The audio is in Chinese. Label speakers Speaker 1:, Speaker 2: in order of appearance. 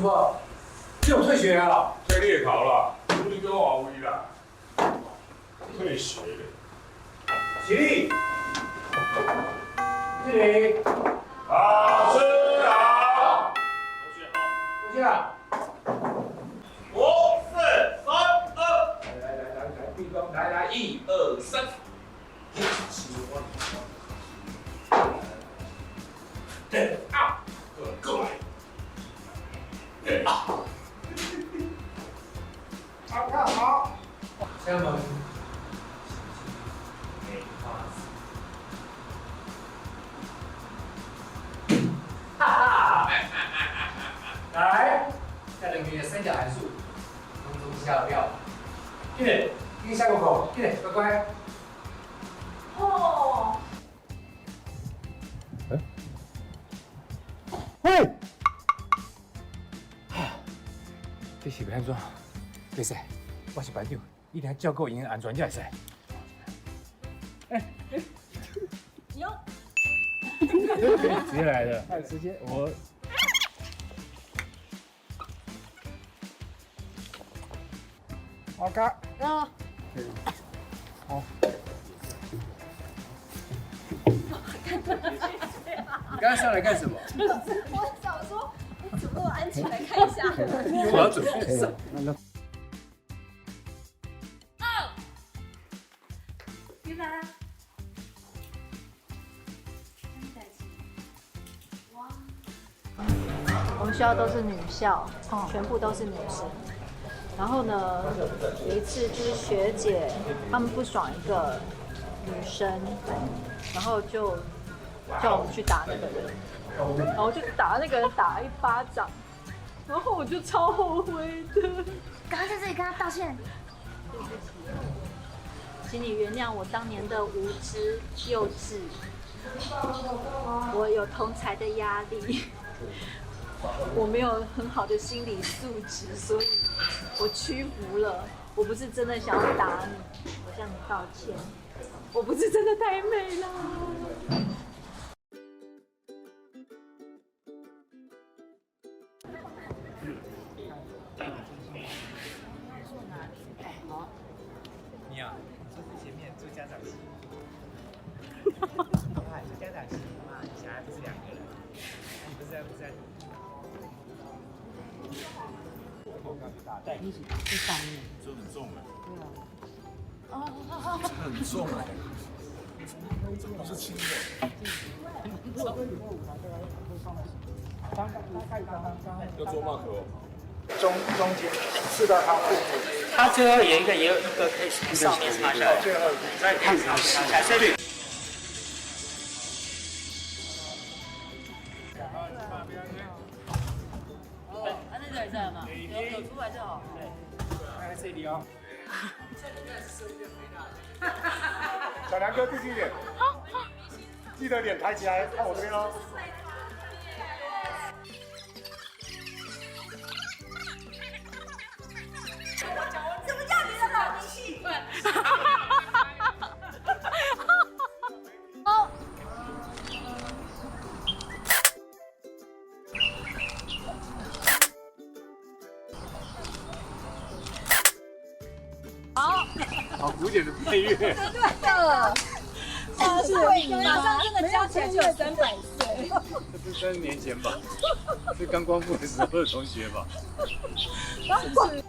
Speaker 1: 么？这种退学啊？
Speaker 2: 退列考了，不是跟我威啦。退学了。
Speaker 1: 起立。敬礼。
Speaker 2: 老师好。
Speaker 1: 坐下。
Speaker 2: 5、4、3、2。
Speaker 1: 来，闭关，来，1、2、3。对啊，过来。对啊。好，看好。敲门。哈哈，来，下两个三角函数，当中下了料。进来，给你下个口，进来，乖乖。
Speaker 3: 哦。
Speaker 1: 喂。这是要安怎？袂使，我是班长，你得照顾因的安全才会使。
Speaker 3: 哟。
Speaker 1: 直接来的，直接我。好卡。
Speaker 3: 啊。
Speaker 1: 好。你刚才上来干什么？
Speaker 3: 我想说，怎么那么安静？来看一下。
Speaker 1: 我要准备什么？
Speaker 3: 预备。我们学校都是女校，全部都是女生。然后呢，有一次就是学姐她们不爽一个女生，然后就叫我们去打那个人，然后就打那个人打了1巴掌，然后我就超后悔的。
Speaker 4: 赶快在这里跟他道歉。
Speaker 3: 对不起，请你原谅我当年的无知幼稚，我有同侪的压力。我没有很好的心理素质，所以我屈服了。我不是真的想要打你，我向你道歉。我不是真的太美了。
Speaker 1: 好。你啊，坐在前面做家长席。哎，做家长席嘛，以前还不是2个人，你不是。对，一起在上面。
Speaker 2: 这很重哎。
Speaker 1: 对啊。
Speaker 3: 哦。
Speaker 2: 很重哎。这不是轻的。要做 mark 哦。
Speaker 1: 中间刺到他腹部。
Speaker 5: 它最后有一个可以从上面插下来，
Speaker 1: 最后
Speaker 5: 再看上下来。这里。
Speaker 3: 那个在吗？有出来就好。
Speaker 1: 来这里哦。小梁哥，自己脸，记得脸抬起来，看我这边哦。
Speaker 4: 什么叫你的老脾气？
Speaker 3: 哦。
Speaker 1: 好古典的配乐。
Speaker 3: 对的。是马上真的加起来就有300岁。
Speaker 1: 这是30年前吧？是刚光复的时候的同学吧？
Speaker 3: 是。